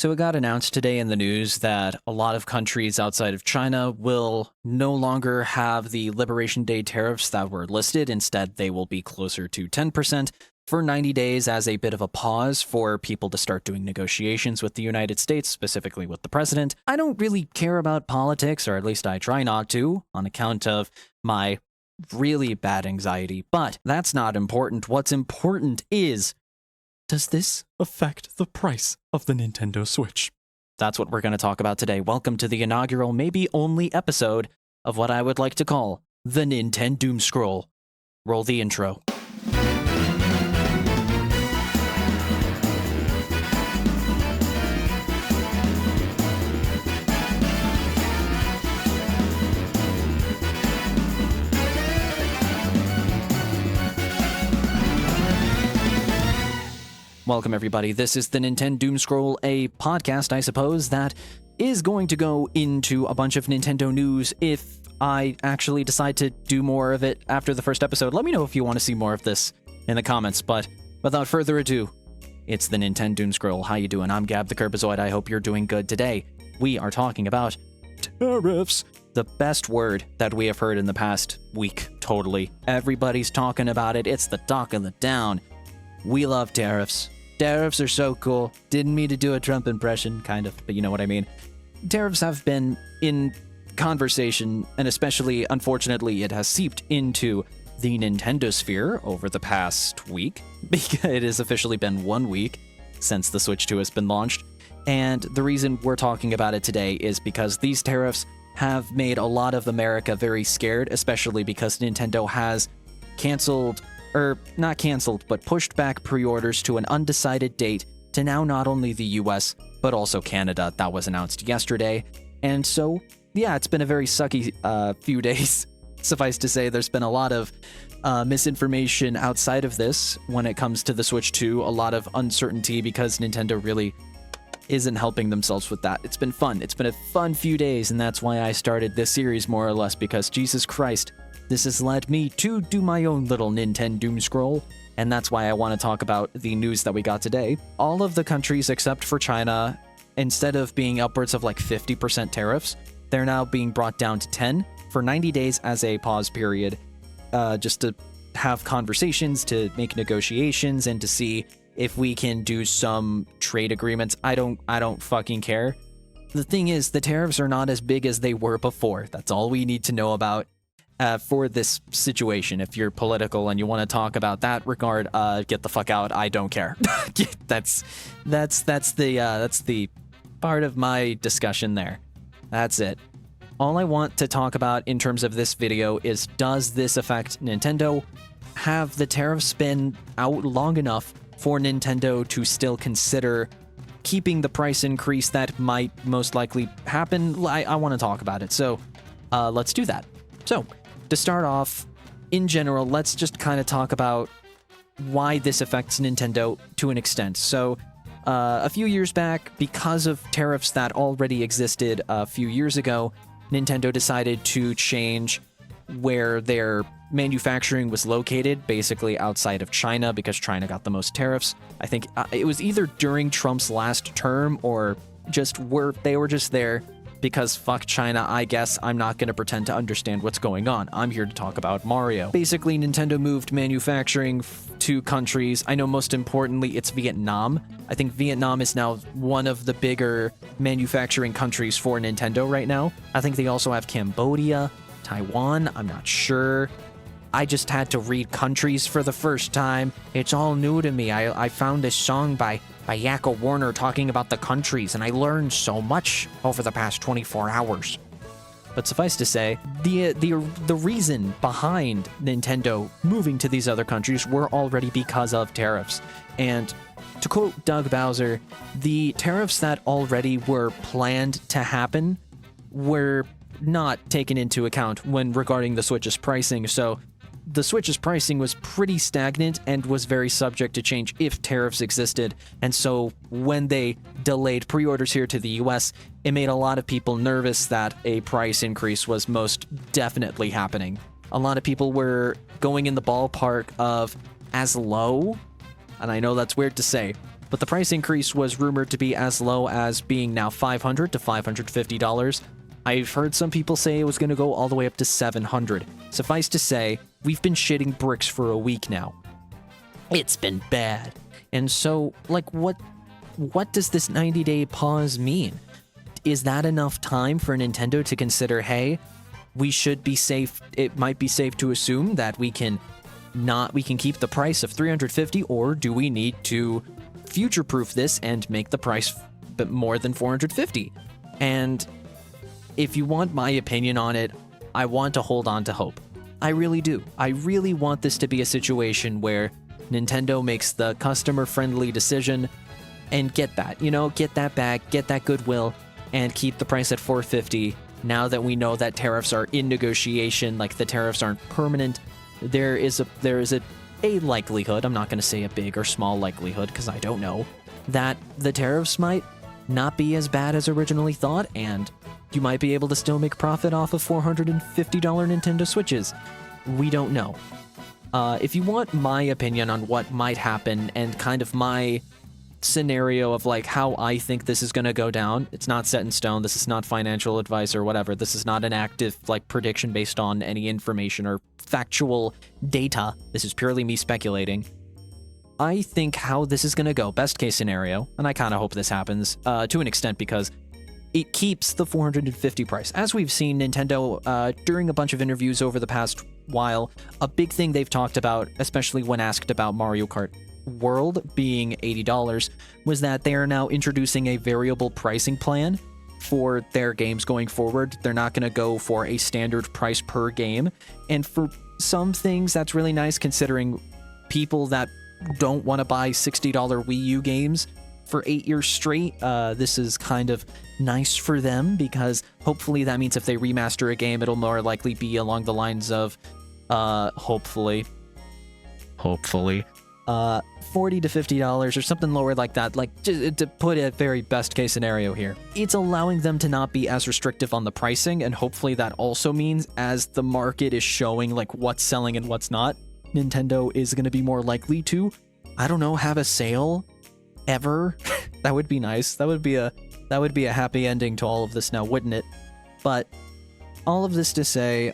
So it got announced today in the news that a lot of countries outside of China will no longer have the Liberation Day tariffs that were listed. Instead, they will be closer to 10% for 90 days as a bit of a pause for people to start doing negotiations with the United States, specifically with the president. I don't really care about politics, or at least I try not to, on account of my really bad anxiety, but that's not important. What's important is, does this affect the price of the Nintendo Switch? That's what we're going to talk about today. Welcome to the inaugural, maybe only episode of what I would like to call the NintenDOOMSCROLL. Roll the intro. Welcome, everybody. This is the NintenDOOMSCROLL, a podcast, I suppose, that is going to go into a bunch of Nintendo news if I actually decide to do more of it after the first episode. Let me know if you want to see more of this in the comments, but without further ado, it's the NintenDOOMSCROLL. How you doing? I'm Gab the KiRBiZOiD. I hope you're doing good. Today, we are talking about tariffs. The best word that we have heard in the past week, totally. Everybody's talking about it. It's the talk of the town. We love tariffs. Tariffs are so cool. Didn't mean to do a Trump impression, kind of, but you know what I mean. Tariffs have been in conversation, and especially, unfortunately, it has seeped into the Nintendo sphere over the past week, because it has officially been 1 week since the Switch 2 has been launched. And the reason we're talking about it today is because these tariffs have made a lot of America very scared, especially because Nintendo has canceled, or not canceled, but pushed back pre-orders to an undecided date to now not only the US, but also Canada. That was announced yesterday. And so, yeah, it's been a very sucky few days. Suffice to say, there's been a lot of misinformation outside of this when it comes to the Switch 2, a lot of uncertainty because Nintendo really isn't helping themselves with that. It's been fun. It's been a fun few days, and that's why I started this series more or less, because Jesus Christ, this has led me to do my own little NintenDOOMSCROLL, and that's why I want to talk about the news that we got today. All of the countries except for China, instead of being upwards of like 50% tariffs, they're now being brought down to 10 for 90 days as a pause period, just to have conversations, to make negotiations, and to see if we can do some trade agreements. I don't fucking care. The thing is, the tariffs are not as big as they were before. That's all we need to know about. For this situation. If you're political and you want to talk about that regard, get the fuck out. I don't care. That's the part of my discussion there. That's it. All I want to talk about in terms of this video is, does this affect Nintendo? Have the tariffs been out long enough for Nintendo to still consider keeping the price increase that might most likely happen? I want to talk about it. So let's do that. So, to start off, in general, let's just kind of talk about why this affects Nintendo to an extent. So, a few years back, because of tariffs that already existed a few years ago, Nintendo decided to change where their manufacturing was located, basically outside of China, because China got the most tariffs. I think it was either during Trump's last term or they were just there. Because fuck China, I guess. I'm not going to pretend to understand what's going on. I'm here to talk about Mario. Basically, Nintendo moved manufacturing to countries. I know most importantly, it's Vietnam. I think Vietnam is now one of the bigger manufacturing countries for Nintendo right now. I think they also have Cambodia, Taiwan, I'm not sure. I just had to read countries for the first time. It's all new to me. I found this song by Yakko Warner talking about the countries, and I learned so much over the past 24 hours. But suffice to say, the reason behind Nintendo moving to these other countries were already because of tariffs. And to quote Doug Bowser, the tariffs that already were planned to happen were not taken into account when regarding the Switch's pricing. So the Switch's pricing was pretty stagnant and was very subject to change if tariffs existed. And so when they delayed pre-orders here to the US, it made a lot of people nervous that a price increase was most definitely happening. A lot of people were going in the ballpark of as low, and I know that's weird to say, but the price increase was rumored to be as low as being now $500 to $550. I've heard some people say it was going to go all the way up to $700. Suffice to say, we've been shitting bricks for a week now. It's been bad. And so, like, what does this 90-day pause mean? Is that enough time for Nintendo to consider, hey, we should be safe? It might be safe to assume that we can keep the price of $350, or do we need to future-proof this and make the price more than $450? And if you want my opinion on it, I want to hold on to hope. I really do. I really want this to be a situation where Nintendo makes the customer-friendly decision and get that back, get that goodwill, and keep the price at $450. Now that we know that tariffs are in negotiation, like the tariffs aren't permanent, there is a likelihood, I'm not going to say a big or small likelihood because I don't know, that the tariffs might not be as bad as originally thought, and you might be able to still make profit off of $450 Nintendo Switches. We don't know. If you want my opinion on what might happen and kind of my scenario of like how I think this is going to go down, it's not set in stone. This is not financial advice or whatever. This is not an active like prediction based on any information or factual data. This is purely me speculating. I think how this is going to go, best case scenario, and I kind of hope this happens to an extent because it keeps the $450 price. As we've seen, Nintendo, during a bunch of interviews over the past while, a big thing they've talked about, especially when asked about Mario Kart World being $80, was that they are now introducing a variable pricing plan for their games going forward. They're not going to go for a standard price per game. And for some things, that's really nice considering people that don't want to buy $60 Wii U games for 8 years straight. This is kind of nice for them because hopefully that means if they remaster a game, it'll more likely be along the lines of hopefully $40 to $50 or something lower like that, like just to put a very best case scenario here. It's allowing them to not be as restrictive on the pricing, and hopefully that also means as the market is showing like what's selling and what's not, Nintendo is going to be more likely to, I don't know, have a sale ever. That would be nice. That would be a happy ending to all of this now, wouldn't it? But all of this to say,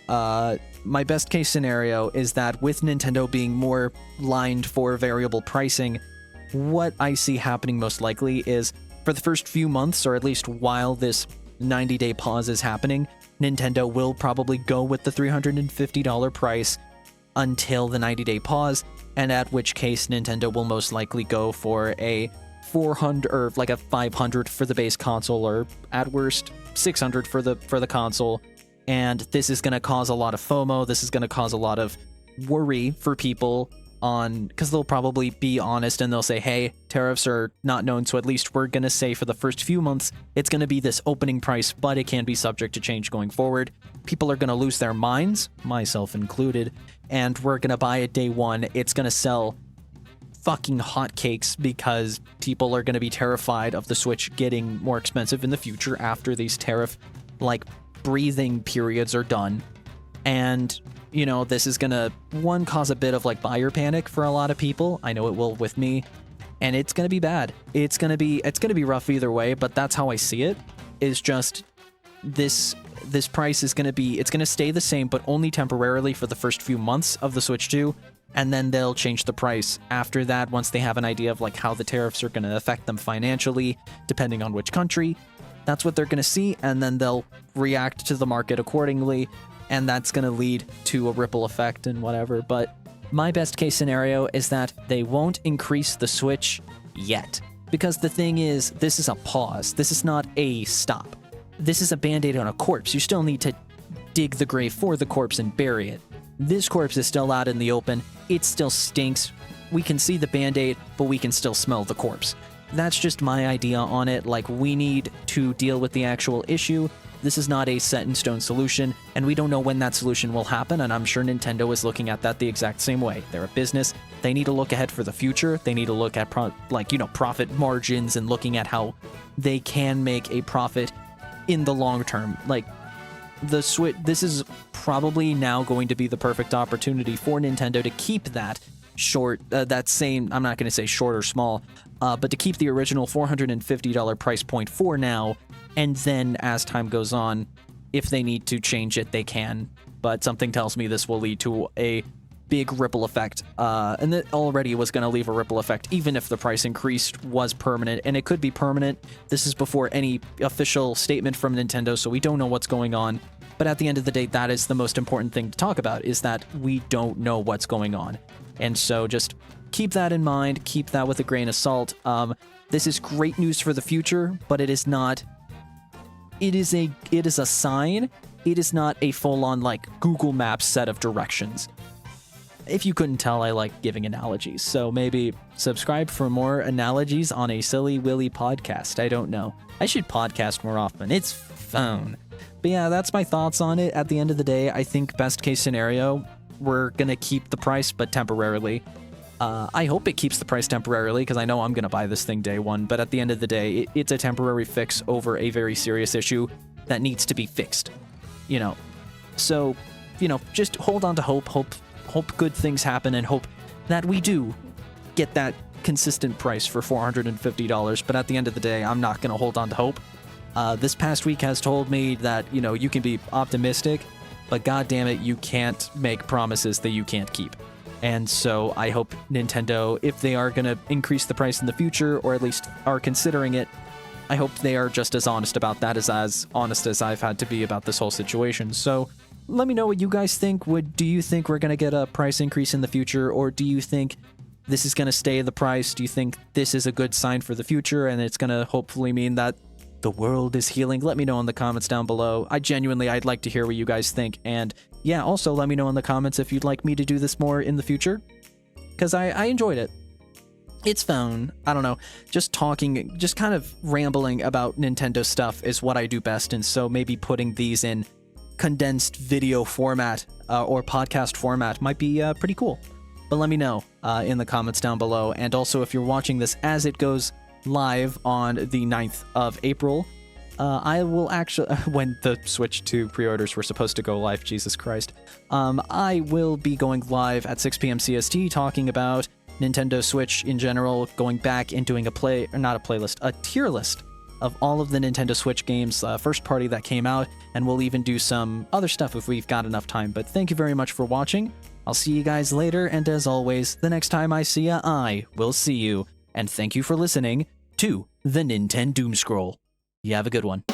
my best case scenario is that with Nintendo being more lined for variable pricing, what I see happening most likely is for the first few months, or at least while this 90-day pause is happening, Nintendo will probably go with the $350 price until the 90-day pause, and at which case Nintendo will most likely go for a $400 or like a $500 for the base console, or at worst $600 for the console. And this is going to cause a lot of FOMO. This is going to cause a lot of worry for people because they'll probably be honest and they'll say, hey, tariffs are not known, so at least we're going to say for the first few months it's going to be this opening price, but it can be subject to change going forward. People are going to lose their minds, myself included, and we're going to buy it day one. It's going to sell fucking hotcakes because people are going to be terrified of the Switch getting more expensive in the future after these tariff like breathing periods are done. And you know, this is gonna cause a bit of like buyer panic for a lot of people. I know it will with me, and it's gonna be bad. It's gonna be rough either way, but that's how I see it. Is just this price is it's gonna stay the same, but only temporarily for the first few months of the Switch 2, and then they'll change the price after that once they have an idea of like how the tariffs are gonna affect them financially, depending on which country. That's what they're gonna see, and then they'll react to the market accordingly. And that's going to lead to a ripple effect and whatever. But my best case scenario is that they won't increase the Switch yet. Because the thing is, this is a pause. This is not a stop. This is a Band-Aid on a corpse. You still need to dig the grave for the corpse and bury it. This corpse is still out in the open. It still stinks. We can see the Band-Aid, but we can still smell the corpse. That's just my idea on it. Like, we need to deal with the actual issue. This is not a set-in-stone solution, and we don't know when that solution will happen, and I'm sure Nintendo is looking at that the exact same way. They're a business. They need to look ahead for the future. They need to look at, profit margins and looking at how they can make a profit in the long term. Like, the Switch, this is probably now going to be the perfect opportunity for Nintendo to keep that short, that same, I'm not going to say short or small, but to keep the original $450 price point for now, and then as time goes on, if they need to change it, they can. But something tells me this will lead to a big ripple effect, and it already was going to leave a ripple effect, even if the price increase was permanent, and it could be permanent. This is before any official statement from Nintendo, so we don't know what's going on. But at the end of the day, that is the most important thing to talk about, is that we don't know what's going on. And so just keep that in mind, keep that with a grain of salt. This is great news for the future, but it is not... It is a sign. It is not a full-on, like, Google Maps set of directions. If you couldn't tell, I like giving analogies, so maybe subscribe for more analogies on a Silly Willy podcast. I don't know. I should podcast more often. It's fun. But yeah, that's my thoughts on it. At the end of the day, I think best case scenario, we're gonna keep the price, but temporarily. I hope it keeps the price temporarily, because I know I'm gonna buy this thing day one, but at the end of the day, it's a temporary fix over a very serious issue that needs to be fixed. You know, so, you know, just hold on to hope good things happen, and hope that we do get that consistent price for $450. But at the end of the day, I'm not going to hold on to hope. This past week has told me that, you know, you can be optimistic, but god damn it, you can't make promises that you can't keep. And so I hope Nintendo, if they are going to increase the price in the future, or at least are considering it, I hope they are just as honest about that as honest as I've had to be about this whole situation. So let me know what you guys think. Do you think we're going to get a price increase in the future, or do you think this is going to stay the price? Do you think this is a good sign for the future, and it's going to hopefully mean that the world is healing? Let me know in the comments down below. I'd like to hear what you guys think. And yeah, also let me know in the comments if you'd like me to do this more in the future, because I enjoyed it. It's fun. I don't know. Just talking, just kind of rambling about Nintendo stuff is what I do best, and so maybe putting these in condensed video format or podcast format might be pretty cool. But let me know in the comments down below. And also, if you're watching this as it goes live on the 9th of April, I will actually, when the Switch 2 pre-orders were supposed to go live, Jesus Christ, I will be going live at 6 p.m. CST talking about Nintendo Switch in general, going back and doing a tier list of all of the Nintendo Switch games, first party that came out, and we'll even do some other stuff if we've got enough time. But thank you very much for watching. I'll see you guys later, and as always, the next time I see ya, I will see you. And thank you for listening to the NintenDOOMSCROLL. You have a good one.